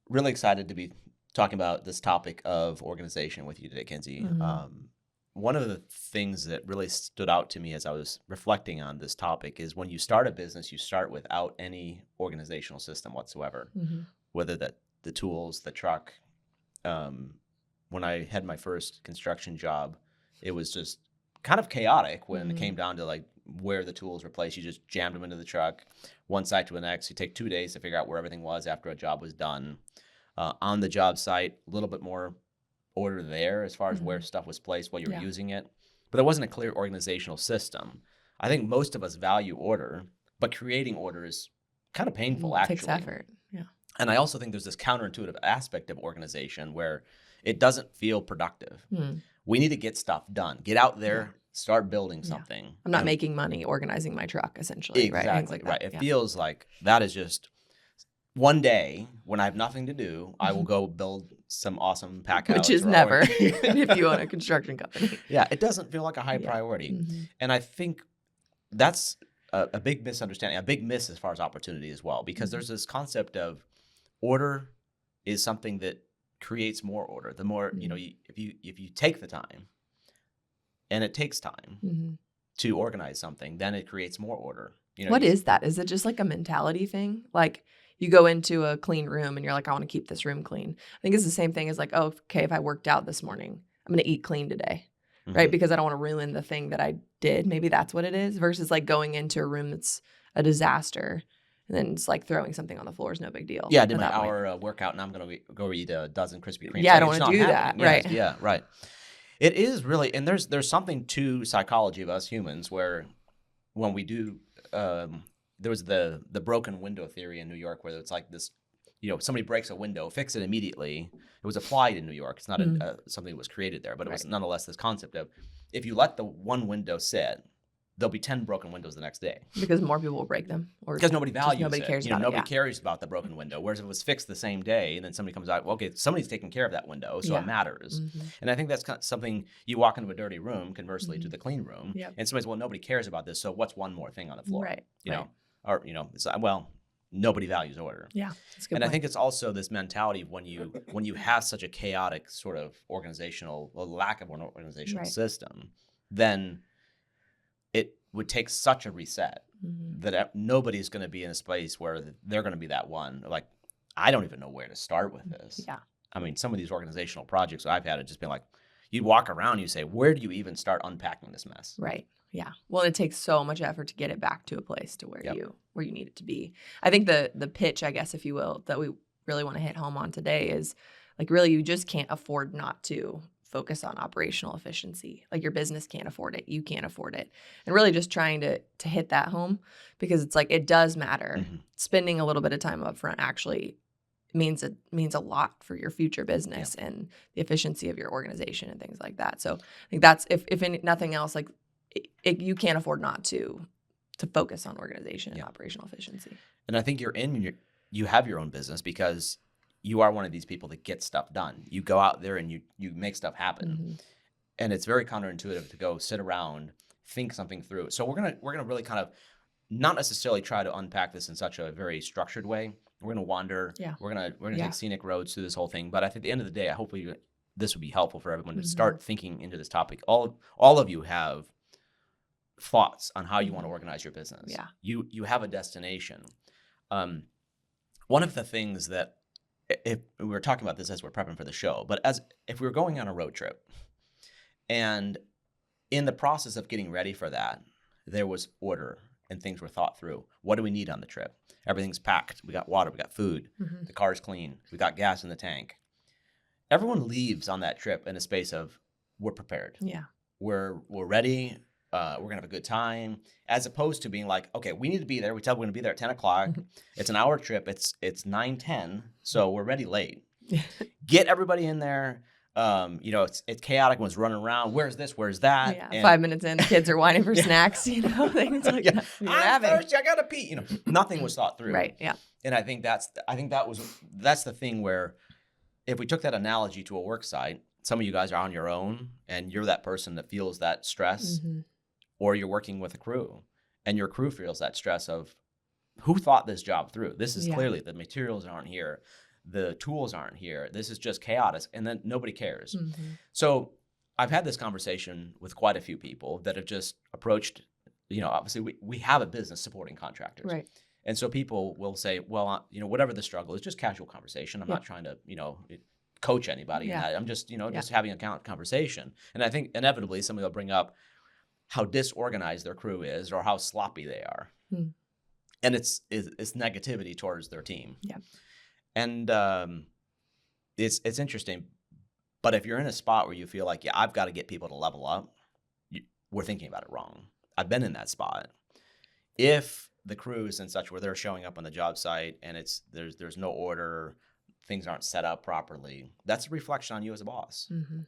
really excited to be talking about this topic of organization with you today, Kinsey. One of the things that really stood out to me as I was reflecting on this topic is when you start a business, you start without any organizational system whatsoever, whether that the tools, the truck. When I had my first construction job, it was just kind of chaotic when it came down to like where the tools were placed. You just jammed them into the truck, one site to the next. You take 2 days to figure out where everything was after a job was done. On the job site, a little bit more order there as far as where stuff was placed while you were using it. But there wasn't a clear organizational system. I think most of us value order, but creating order is kind of painful, actually. It takes effort. Yeah. And I also think there's this counterintuitive aspect of organization where it doesn't feel productive. We need to get stuff done. Get out there, start building something. I'm not making money organizing my truck, essentially. Exactly, right? It feels like that is just one day when I have nothing to do, I will go build some awesome pack house. Which is never, if you own a construction company. Yeah, it doesn't feel like a high priority. And I think that's a big misunderstanding, a big miss as far as opportunity as well, because there's this concept of order is something that creates more order. The more, if you take the time, and it takes time to organize something, then it creates more order. What is that? Is it just like a mentality thing? Like you go into a clean room and you're like, I want to keep this room clean. I think it's the same thing as like, oh, okay, if I worked out this morning, I'm going to eat clean today, right? Because I don't want to ruin the thing that I did. Maybe that's what it is versus like going into a room that's a disaster. And then it's like throwing something on the floor is no big deal. Yeah, I did my hour workout and I'm going to go eat a dozen Krispy Kremes. Yeah, I don't want to do that. Right. Yeah, right. It is really, and there's something to psychology of us humans where when we do, there was the broken window theory in New York where it's like this, somebody breaks a window, fix it immediately. It was applied in New York. It's not something that was created there, but it was nonetheless this concept of if you let the one window sit, there'll be 10 broken windows the next day. Because more people will break them. Or because nobody values nobody it. Cares about nobody it, cares about the broken window. Whereas if it was fixed the same day and then somebody comes out, well, okay, somebody's taking care of that window, so it matters. And I think that's kind of something you walk into a dirty room, conversely to the clean room, and somebody's, well, nobody cares about this, so what's one more thing on the floor? Right. Or, it's like, well, nobody values order. Yeah, that's a good And point. I think it's also this mentality when you have such a chaotic sort of organizational, or lack of an organizational system, then it would take such a reset that nobody's going to be in a space where they're going to be that one. Like, I don't even know where to start with this. Yeah. I mean, some of these organizational projects I've had, it just been like, you'd walk around and you say, where do you even start unpacking this mess? Right. Yeah. Well, it takes so much effort to get it back to a place to where you need it to be. I think the pitch, I guess, if you will, that we really want to hit home on today is like, really, you just can't afford not to focus on operational efficiency. Like your business can't afford it. You can't afford it. And really just trying to hit that home because it's like, it does matter. Spending a litlittle bit of time up front actually means a lot for your future business and the efficiency of your organization and things like that. So I think that's, if nothing else, like you can't afford not to focus on organization and operational efficiency. And I think you have your own business because you are one of these people that gets stuff done. You go out there and you make stuff happen. And it's very counterintuitive to go sit around, think something through. So we're gonna really kind of not necessarily try to unpack this in such a very structured way. We're gonna wander. Yeah. We're gonna take scenic roads through this whole thing. But I think at the end of the day, hopefully this would be helpful for everyone to start thinking into this topic. All of you have thoughts on how you want to organize your business. Yeah. You have a destination. One of the things that, if we were talking about this as we're prepping for the show, but if we were going on a road trip and in the process of getting ready for that, there was order and things were thought through. What do we need on the trip? Everything's packed. We got water, we got food, the car's clean, we got gas in the tank. Everyone leaves on that trip in a space of, we're prepared. Yeah. We're ready. We're going to have a good time, as opposed to being like, okay, we need to be there. We tell we're going to be there at 10 o'clock. It's an hour trip. It's 9:10. So we're ready late. Get everybody in there. It's chaotic. Everyone's running around. Where's this? Where's that? Yeah. And 5 minutes in, the kids are whining for snacks, things like that. I'm thirsty. I got to pee. Nothing was thought through. Right. Yeah. And I think that's the thing where if we took that analogy to a work site, some of you guys are on your own and you're that person that feels that stress, or you're working with a crew and your crew feels that stress of who thought this job through. This is clearly the materials aren't here. The tools aren't here. This is just chaotic. And then nobody cares. Mm-hmm. So I've had this conversation with quite a few people that have just approached, obviously we have a business supporting contractors. Right. And so people will say, well, whatever the struggle is, just casual conversation. I'm Yep. not trying to, coach anybody in Yeah. that. I'm just, just having a conversation. And I think inevitably somebody will bring up how disorganized their crew is or how sloppy they are. Hmm. And it's negativity towards their team. Yeah. And it's interesting. But if you're in a spot where you feel like, yeah, I've got to get people to level up, we're thinking about it wrong. I've been in that spot. If the crew is in such where they're showing up on the job site and there's no order, things aren't set up properly, that's a reflection on you as a boss. Mm-hmm.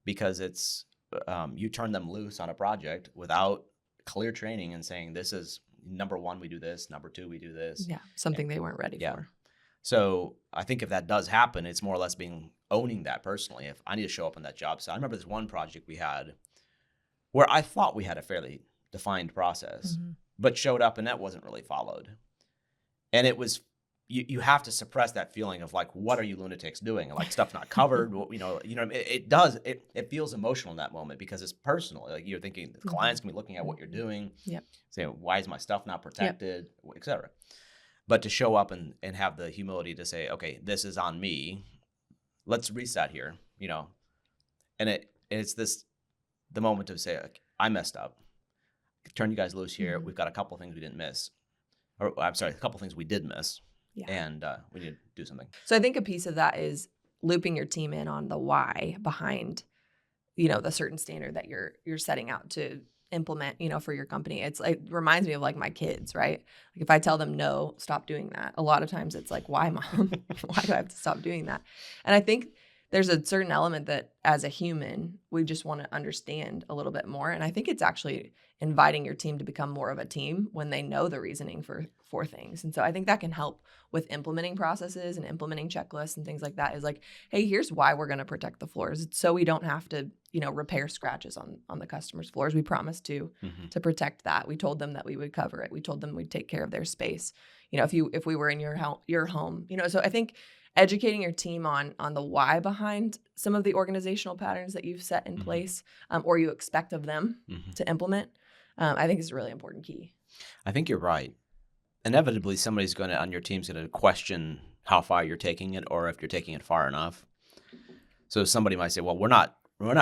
Because it's you turn them loose on a project without clear training and saying, this is number one, we do this, number two, we do this. Yeah, something they weren't ready for. So I think if that does happen, it's more or less owning that personally. If I need to show up on that job site, I remember this one project we had where I thought we had a fairly defined process, Mm-hmm. but showed up and that wasn't really followed. And it was, you have to suppress that feeling of like, what are you lunatics doing? Like stuff not covered, it feels emotional in that moment because it's personal. Like you're thinking the client's gonna be looking at what you're doing, saying, why is my stuff not protected, et cetera. But to show up and have the humility to say, okay, this is on me. Let's reset here, and it's the moment to say, I messed up. Turn you guys loose here. Mm-hmm. We've got a couple of things we didn't miss. Or I'm sorry, a couple of things we did miss. Yeah. And we need to do something. So I think a piece of that is looping your team in on the why behind, the certain standard that you're setting out to implement, for your company. It reminds me of like my kids, right? Like if I tell them no, stop doing that. A lot of times it's like, why, Mom? Why do I have to stop doing that? And I think there's a certain element that as a human, we just want to understand a little bit more. And I think it's actually inviting your team to become more of a team when they know the reasoning for things. And so I think that can help with implementing processes and implementing checklists and things like that is like, hey, here's why we're going to protect the floors. It's so we don't have to, repair scratches on the customer's floors. We promised to protect that. We told them that we would cover it. We told them we'd take care of their space. If we were in your home, so I think educating your team on the why behind some of the organizational patterns that you've set in place or you expect of them to implement, I think is a really important key. I think you're right. Inevitably, somebody's on your team's going to question how far you're taking it or if you're taking it far enough. So somebody might say, well, we're not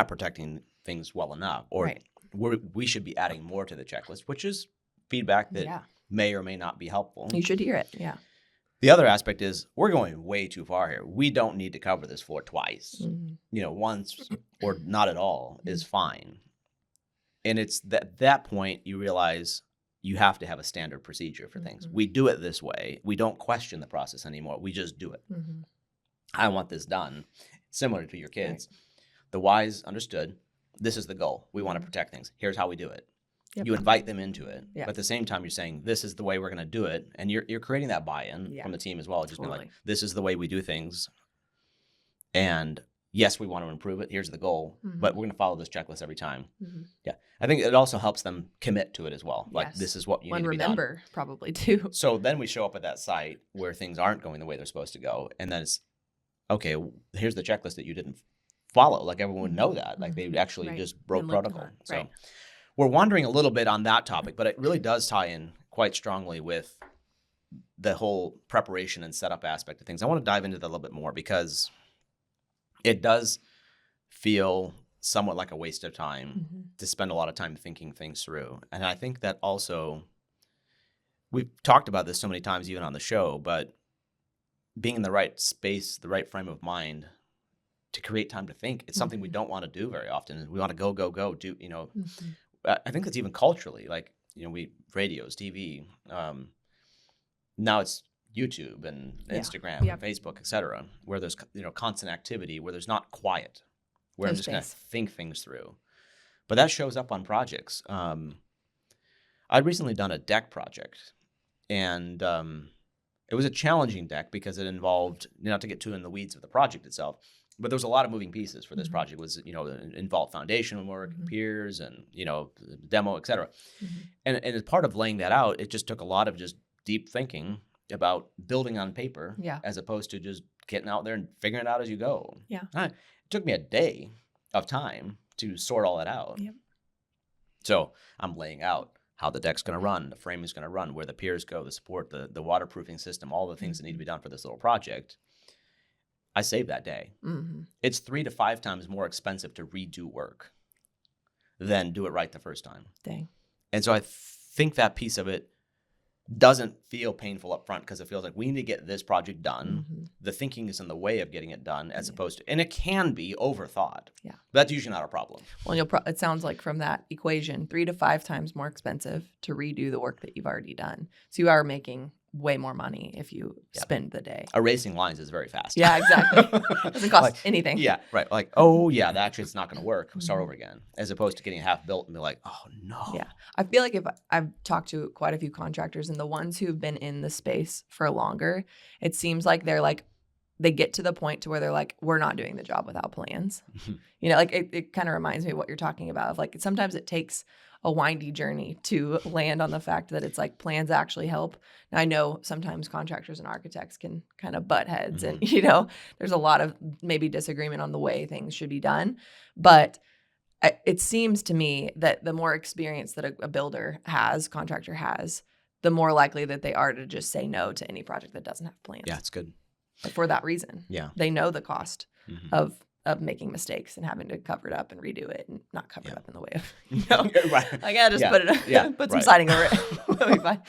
protecting things well enough, or we should be adding more to the checklist, which is feedback that may or may not be helpful. You should hear it. Yeah. The other aspect is we're going way too far here. We don't need to cover this floor twice. Once or not at all is fine. And it's that point you realize you have to have a standard procedure for things. We do it this way. We don't question the process anymore. We just do it. I want this done. Similar to your kids. Right. The why's understood. This is the goal. We want to protect things. Here's how we do it. Yep. You invite them into it. Yep. But at the same time, you're saying, this is the way we're going to do it. And you're creating that buy-in from the team as well. Just being like, this is the way we do things. And yes, we want to improve it. Here's the goal. But we're going to follow this checklist every time. Yeah. I think it also helps them commit to it as well. Like, this is what you need to be done. Remember, probably, too. So then we show up at that site where things aren't going the way they're supposed to go. And then it's, okay, here's the checklist that you didn't follow. Like, everyone would know that. Like, they actually just broke protocol. So we're wandering a little bit on that topic, but it really does tie in quite strongly with the whole preparation and setup aspect of things. I want to dive into that a little bit more because it does feel somewhat like a waste of time to spend a lot of time thinking things through. And I think that also, we've talked about this so many times even on the show, but being in the right space, the right frame of mind to create time to think, it's something we don't want to do very often. We want to go, do, I think that's even culturally, like, we radios, TV, now it's YouTube and Instagram and Facebook, et cetera, where there's, constant activity, where there's not quiet, where I'm just going to think things through. But that shows up on projects. I'd recently done a deck project, and it was a challenging deck because it involved, not to get too in the weeds of the project itself, but there was a lot of moving pieces for this project. It was, involved foundation work, peers, and, demo, et cetera. And as part of laying that out, it just took a lot of just deep thinking about building on paper as opposed to just getting out there and figuring it out as you go. Yeah. It took me a day of time to sort all that out. Yep. So I'm laying out how the deck's going to run, the frame is going to run, where the piers go, the support, the waterproofing system, all the things that need to be done for this little project. I saved that day. Mm-hmm. It's 3 to 5 times more expensive to redo work than do it right the first time. Dang. And so I think that piece of it doesn't feel painful up front because it feels like we need to get this project done. Mm-hmm. The thinking is in the way of getting it done as opposed to, and it can be overthought. Yeah. But that's usually not a problem. Well, it sounds like from that equation, 3 to 5 times more expensive to redo the work that you've already done. So you are making way more money if you spend the day. Erasing lines is very fast. Yeah, exactly. Doesn't cost anything. Yeah, right. Like, oh yeah, that actually it's not going to work. Start over again. As opposed to getting half built and be like, oh no. Yeah. I feel like if I've talked to quite a few contractors and the ones who've been in the space for longer, it seems like they get to the point to where they're like, we're not doing the job without plans. You know, like it kind of reminds me of what you're talking about. Of like sometimes it takes a windy journey to land on the fact that it's like plans actually help. Now, I know sometimes contractors and architects can kind of butt heads and, you know, there's a lot of maybe disagreement on the way things should be done. But it seems to me that the more experience that a contractor has, the more likely that they are to just say no to any project that doesn't have plans. Yeah, it's good. For that reason. Yeah. They know the cost of making mistakes and having to cover it up and redo it and not cover it up in the way of, you know, Right. like, I just put some siding over it. It'll be fine.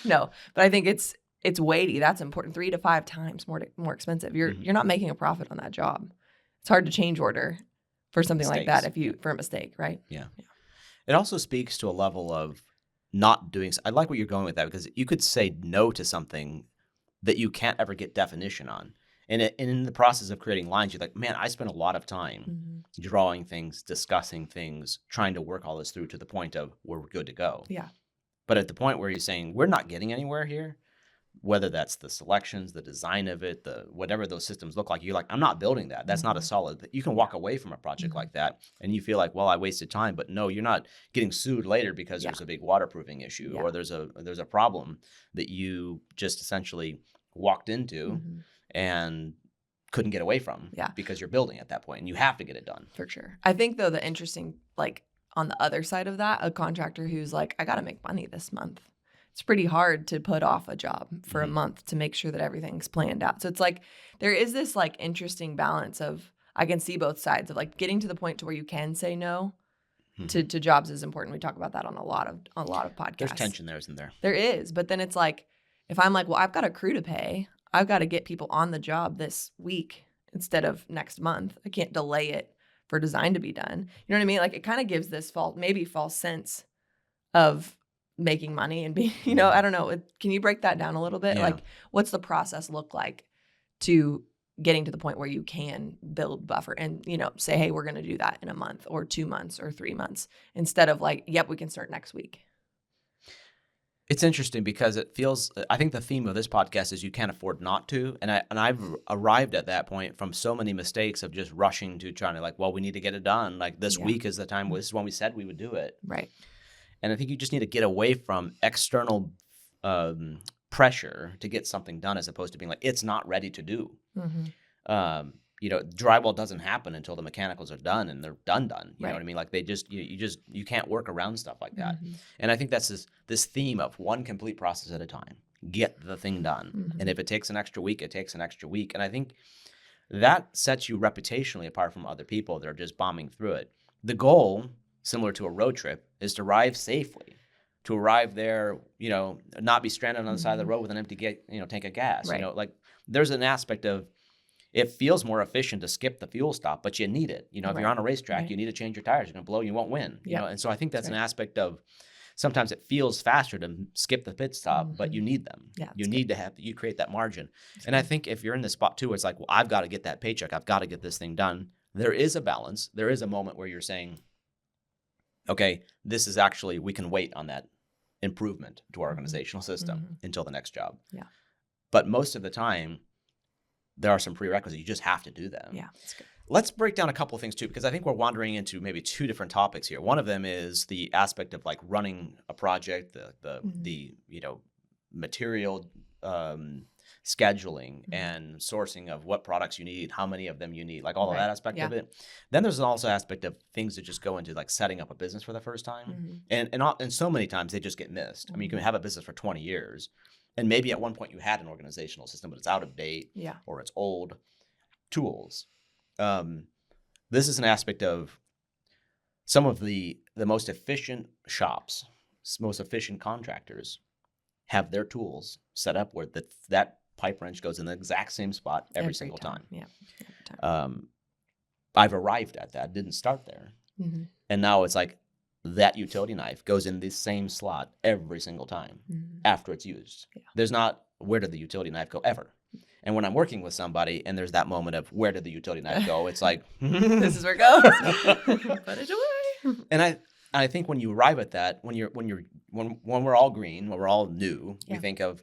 No, but I think it's weighty. That's important. 3 to 5 times more expensive. You're not making a profit on that job. It's hard to change order for something like that for a mistake, right? Yeah. It also speaks to a level of not doing. I like what you're going with that because you could say no to something that you can't ever get definition on. And in the process of creating lines, you're like, man, I spent a lot of time drawing things, discussing things, trying to work all this through to the point of we're good to go. Yeah. But at the point where you're saying we're not getting anywhere here, whether that's the selections, the design of it, whatever those systems look like, you're like, I'm not building that. That's not a solid. You can walk away from a project like that and you feel like, well, I wasted time. But no, you're not getting sued later because there's a big waterproofing issue or there's a problem that you just essentially walked into and couldn't get away from because you're building at that point and you have to get it done. For sure. I think though the interesting, like on the other side of that, a contractor who's like, I got to make money this month. It's pretty hard to put off a job for a month to make sure that everything's planned out. So it's like, there is this like interesting balance of, I can see both sides of like getting to the point to where you can say no to jobs is important. We talk about that on a lot of podcasts. There's tension there, isn't there? There is. But then it's like, if I'm like, well, I've got a crew to pay. I've got to get people on the job this week instead of next month. I can't delay it for design to be done. You know what I mean? Like it kind of gives this false sense of making money and being, you know, I don't know. Can you break that down a little bit? Yeah. Like what's the process look like to getting to the point where you can build buffer and, you know, say, hey, we're going to do that in a month or 2 months or 3 months instead of like, yep, we can start next week. It's interesting because it feels, I think the theme of this podcast is you can't afford not to. And I've arrived at that point from so many mistakes of just rushing to trying to like, well, we need to get it done. Like this week is the time, this is when we said we would do it. Right. And I think you just need to get away from external pressure to get something done as opposed to being like, it's not ready to do. You know, drywall doesn't happen until the mechanicals are done and they're done. You know what I mean? Like they just, you can't work around stuff like that. And I think that's this theme of one complete process at a time. Get the thing done. And if it takes an extra week, it takes an extra week. And I think that sets you reputationally apart from other people that are just bombing through it. The goal, similar to a road trip, is to arrive safely. To arrive there, you know, not be stranded on the side of the road with an empty tank of gas. You know, like there's an aspect of, it feels more efficient to skip the fuel stop, but you need it. You know, if you're on a racetrack, you need to change your tires. You're going to blow, you won't win. You know, and so I think that's an aspect of, sometimes it feels faster to skip the pit stop, but you need them. You need to you create that margin. And I think if you're in this spot too, it's like, well, I've got to get that paycheck. I've got to get this thing done. There is a balance. There is a moment where you're saying, okay, this is actually, we can wait on that improvement to our organizational system until the next job. But most of the time, there are some prerequisites. You just have to do them. Yeah, that's good. Let's break down a couple of things too, because I think we're wandering into maybe 2 different topics here. One of them is the aspect of like running a project, the you know, material scheduling and sourcing of what products you need, how many of them you need, like all of that aspect Yeah. of it. Then there's also aspect of things that just go into like setting up a business for the first time. And so many times they just get missed. I mean, you can have a business for 20 years and maybe at one point you had an organizational system, but it's out of date or it's old. Tools. This is an aspect of some of the most efficient shops, most efficient contractors have their tools set up where that pipe wrench goes in the exact same spot every single time. Yeah, every time. I've arrived at that. Didn't start there. And now it's like that utility knife goes in the same slot every single time after it's used. Yeah. There's not, where did the utility knife go ever? And when I'm working with somebody and there's that moment of where did the utility knife go, it's like, this is where it goes. Put it away. And I think when you arrive at that, when we're all green, when we're all new, we think of,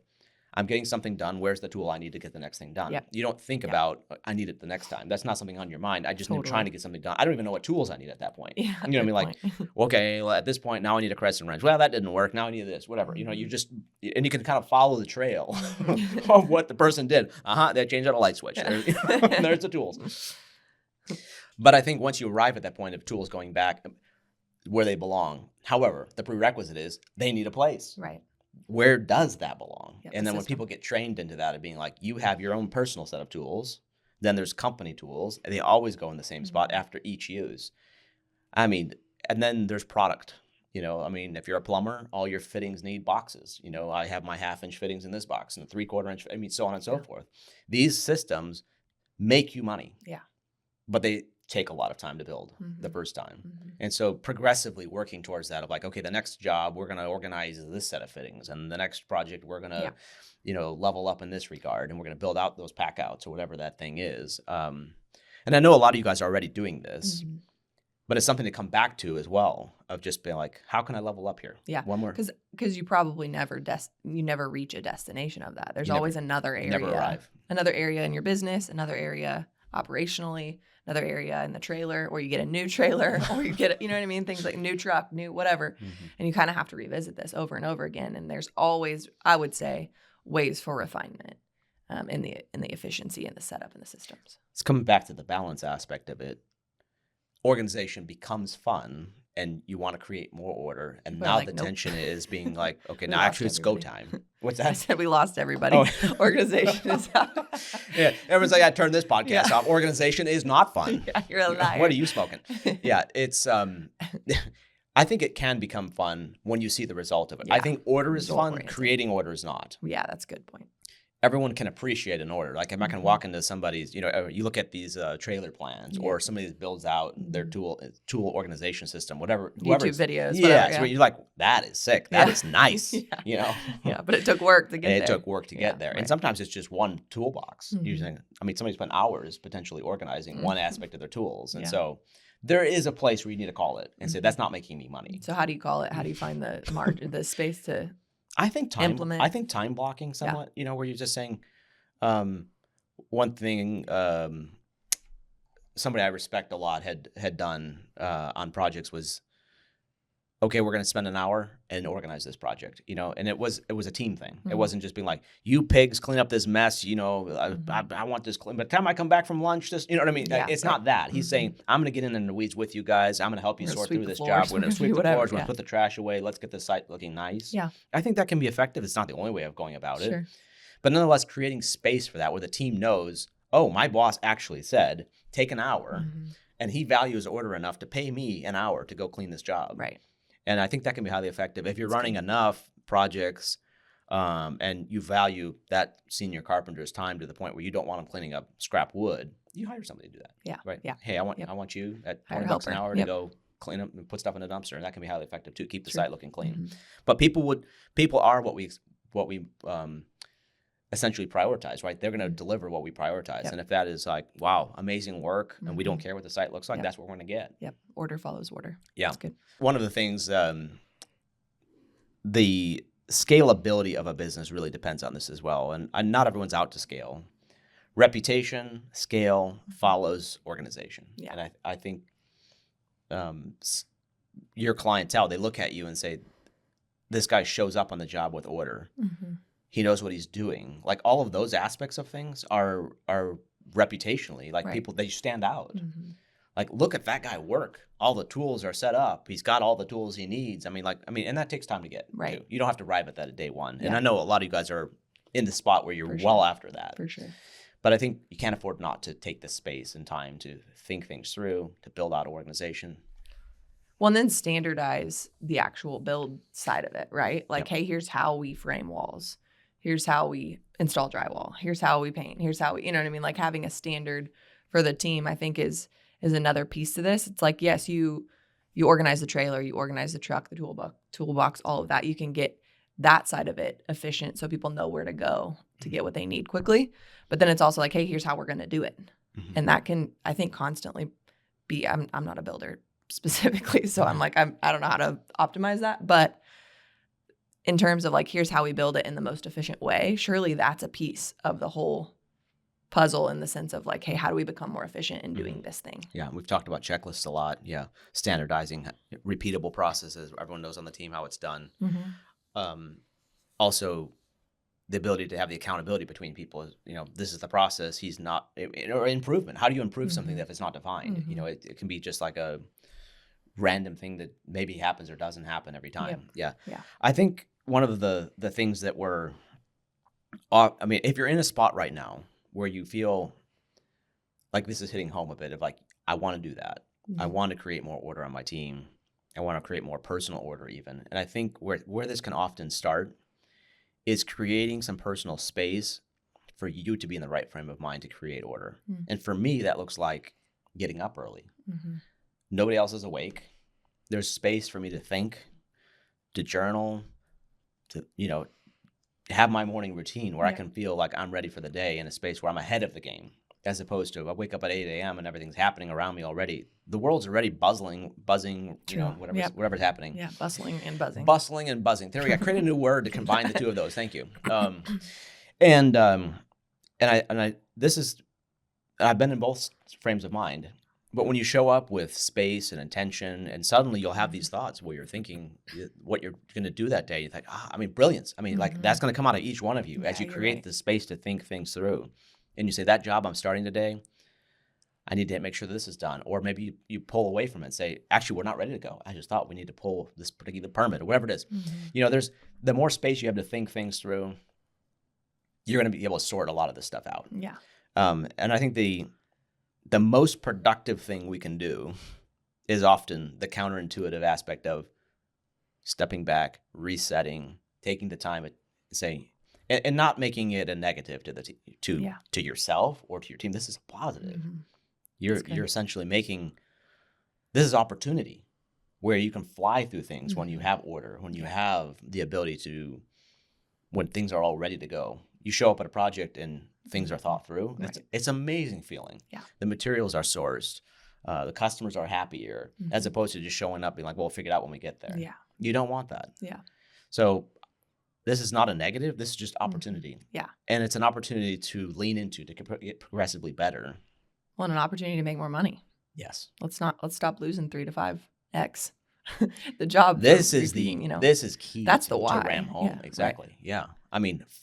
I'm getting something done. Where's the tool I need to get the next thing done? Yep. You don't think about, I need it the next time. That's not something on your mind. I just am trying to get something done. I don't even know what tools I need at that point. Yeah, you know what I mean? Like, okay, well, at this point, now I need a crescent wrench. Well, that didn't work. Now I need this, whatever. You know, you just, and you can kind of follow the trail of what the person did. They changed out a light switch. There's the tools. But I think once you arrive at that point of tools going back where they belong, however, the prerequisite is they need a place. Right. Where does that belong? Yep, and then when people get trained into that of being like, you have your own personal set of tools, then there's company tools, and they always go in the same spot after each use. I mean, and then there's product. You know, I mean, if you're a plumber, all your fittings need boxes. You know, I have my 1/2-inch fittings in this box and a 3/4 inch, I mean, so on and so forth. These systems make you money. Yeah. But they take a lot of time to build the first time. And so progressively working towards that of like, okay, the next job, we're going to organize this set of fittings. And the next project, we're going to, you know, level up in this regard. And we're going to build out those pack outs or whatever that thing is. And I know a lot of you guys are already doing this, but it's something to come back to as well of just being like, how can I level up here? Yeah. One more. Because you probably never reach a destination of that. There's always another area. Never arrive. Another area in your business, another area operationally, another area in the trailer, or you get a new trailer, or you get, you know what I mean? Things like new truck, new whatever. And you kind of have to revisit this over and over again. And there's always, I would say, ways for refinement in the efficiency and the setup and the systems. It's coming back to the balance aspect of it. Organization becomes fun and you want to create more order. And now like, the tension is being like, okay, now actually it's go time. What's that? I said we lost everybody. Oh. Organization is out. Yeah, everyone's like, I turned this podcast off. Organization is not fun. Yeah, you're a liar. What are you smoking? Yeah, it's, I think it can become fun when you see the result of it. Yeah. I think order is fun. Creating order is not. Yeah, that's a good point. Everyone can appreciate an order. Like I'm not going to walk into somebody's, you know, you look at these trailer plans or somebody builds out their tool organization system, whatever. YouTube videos. Yeah, so you're like, that is sick. That is nice. You know? Yeah, but it took work to get there. It took work to get there. Right. And sometimes it's just one toolbox. Using, I mean, somebody spent hours potentially organizing one aspect of their tools. And so there is a place where you need to call it and say, that's not making me money. So how do you call it? How do you find the margin, the space to I think time blocking somewhat, you know, where you're just saying, one thing, somebody I respect a lot had done, on projects was, okay, we're going to spend an hour and organize this project, you know, and it was a team thing. It wasn't just being like, you pigs clean up this mess, you know, I want this clean. By the time I come back from lunch, this, you know what I mean? Yeah, it's not that. He's saying, I'm going to get in the weeds with you guys. I'm going to help you sort through this job. We're going to sweep the floors. We're going to put the trash away. Let's get the site looking nice. Yeah. I think that can be effective. It's not the only way of going about it. But nonetheless, creating space for that where the team knows, oh, my boss actually said, take an hour. And he values order enough to pay me an hour to go clean this job. Right. And I think that can be highly effective. If you're running enough projects and you value that senior carpenter's time to the point where you don't want them cleaning up scrap wood, you hire somebody to do that. Yeah. Right. Yeah. Hey, I want you at $20 an hour to go clean up and put stuff in a dumpster, and that can be highly effective too. Keep the site looking clean. But people are what we essentially prioritize, right? They're going to deliver what we prioritize. And if that is like, wow, amazing work, and we don't care what the site looks like, that's what we're going to get. Yep. Order follows order. Yeah. That's good. One of the things, the scalability of a business really depends on this as well. And not everyone's out to scale. Reputation, scale follows organization. Yeah. And I think your clientele, they look at you and say, this guy shows up on the job with order. he knows what he's doing. Like all of those aspects of things are reputationally, like people, they stand out. Like, look at that guy work. All the tools are set up. He's got all the tools he needs. And that takes time to get to. You don't have to arrive at that at day one. And I know a lot of you guys are in the spot where you're after that. For sure. But I think you can't afford not to take the space and time to think things through, to build out an organization. Well, and then standardize the actual build side of it, right? Like, hey, here's how we frame walls. Here's how we install drywall. Here's how we paint. Here's how we, you know what I mean? Like having a standard for the team, I think is another piece to this. It's like, yes, you organize the trailer, you organize the truck, the toolbox, all of that. You can get that side of it efficient so people know where to go to get what they need quickly. But then it's also like, hey, here's how we're going to do it. And that can, I think, constantly be, I'm not a builder specifically, so I'm like, I don't know how to optimize that. But in terms of like, here's how we build it in the most efficient way, surely that's a piece of the whole puzzle in the sense of like, hey, how do we become more efficient in doing this thing? Yeah, we've talked about checklists a lot. Yeah, standardizing repeatable processes. Everyone knows on the team how it's done. Also, the ability to have the accountability between people. This is the process. He's not, or improvement. How do you improve something if it's not defined? It can be just like a random thing that maybe happens or doesn't happen every time. Yeah. I think one of the things that if you're in a spot right now where you feel like this is hitting home a bit of like, I want to do that. I want to create more order on my team. I want to create more personal order even. And I think where this can often start is creating some personal space for you to be in the right frame of mind to create order. And for me, that looks like getting up early. Nobody else is awake. There's space for me to think, to journal, to, have my morning routine where I can feel like I'm ready for the day in a space where I'm ahead of the game, as opposed to I wake up at 8 a.m. and everything's happening around me already. The world's already buzzing, whatever's happening. Yeah, bustling and buzzing. Bustling and buzzing. There we go. Create a new word to combine the two of those. Thank you. I've been in both frames of mind. But when you show up with space and intention, and suddenly you'll have these thoughts where you're thinking what you're going to do that day. You think, brilliance. Like that's going to come out of each one of you as you create the space to think things through. And you say, that job I'm starting today, I need to make sure this is done. Or maybe you pull away from it and say, actually, we're not ready to go. I just thought we need to pull this particular permit or whatever it is. There's the more space you have to think things through, you're going to be able to sort a lot of this stuff out. Yeah. And I think the most productive thing we can do is often the counterintuitive aspect of stepping back, resetting, taking the time to say, and not making it a negative to yourself or to your team. This is a positive. You're essentially making this is opportunity where you can fly through things when you have order, when you have the ability to, when things are all ready to go. You show up at a project and things are thought through. Right. It's an amazing feeling. Yeah. The materials are sourced. The customers are happier as opposed to just showing up being like, well, we'll figure it out when we get there. Yeah. You don't want that. Yeah. So this is not a negative. This is just opportunity. Yeah. And it's an opportunity to lean into to get progressively better. Well, and an opportunity to make more money. Yes. Let's stop losing 3 to 5x the job. This is key. That's the why. To ram home. Yeah. Exactly. Right. Yeah.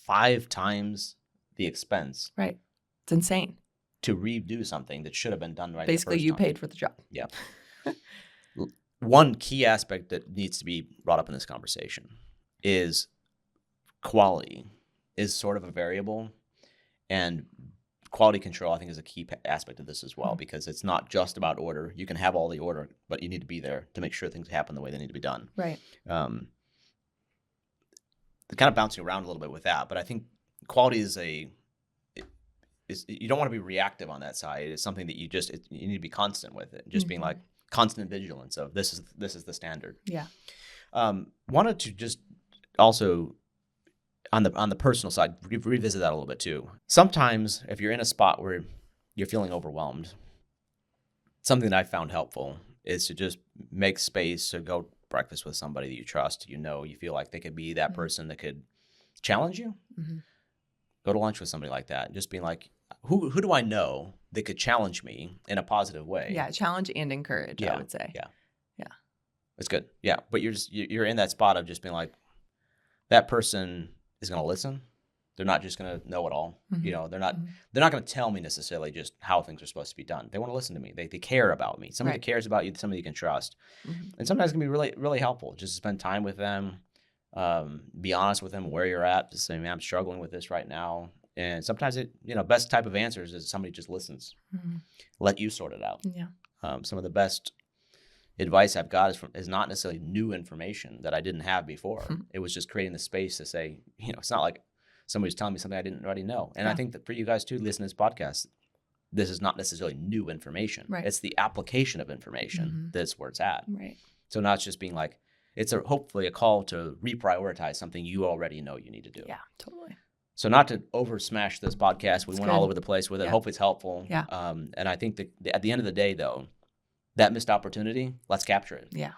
5 times the expense. Right. It's insane. To redo something that should have been done right. Basically, you paid for the job. Yeah. One key aspect that needs to be brought up in this conversation is quality is sort of a variable, and quality control, I think, is a key aspect of this as well, because it's not just about order. You can have all the order, but you need to be there to make sure things happen the way they need to be done. Right. Kind of bouncing around a little bit with that, but I think quality is you don't want to be reactive on that side. It's something that you need to be constant with it. Just being like constant vigilance of this is the standard. Yeah. Wanted to just also on the personal side revisit that a little bit too. Sometimes if you're in a spot where you're feeling overwhelmed, something that I found helpful is to just make space to go breakfast with somebody that you trust. You feel like they could be that person that could challenge you. Go to lunch with somebody like that. Just being like, who do I know that could challenge me in a positive way? Yeah, challenge and encourage, I would say. Yeah. It's good. Yeah, but you're in that spot of just being like, that person is going to listen. They're not just going to know it all. You know, they're not going to tell me necessarily just how things are supposed to be done. They want to listen to me. They care about me. Somebody that cares about you, somebody you can trust. And sometimes it can be really, really helpful just to spend time with them, be honest with them where you're at, just say, man, I'm struggling with this right now. And sometimes best type of answers is somebody just listens, let you sort it out. Yeah. Some of the best advice I've got is not necessarily new information that I didn't have before. It was just creating the space to say, it's not like somebody's telling me something I didn't already know. And I think that for you guys too, listening to this podcast, this is not necessarily new information. Right. It's the application of information that's where it's at. Right. So now it's just being like, it's hopefully a call to reprioritize something you already know you need to do. Yeah, totally. So not to over smash this podcast, we went all over the place with it. Yeah. Hopefully it's helpful. Yeah. And I think that at the end of the day, though, that missed opportunity, let's capture it. Yeah.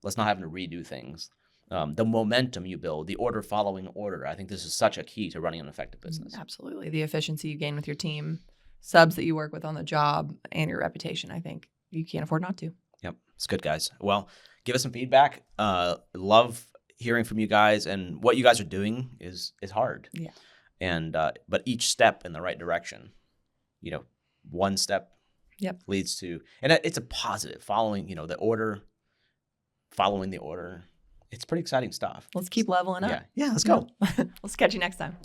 Let's not have to redo things. The momentum you build, the order following order. I think this is such a key to running an effective business. Absolutely. The efficiency you gain with your team, subs that you work with on the job, and your reputation. I think you can't afford not to. Yep. It's good, guys. Well, give us some feedback. Love hearing from you guys, and what you guys are doing is hard. Yeah. And but each step in the right direction, one step leads to, and it's a positive following, the order, following the order. It's pretty exciting stuff. Let's keep leveling up. Yeah. Let's go. Let's catch you next time.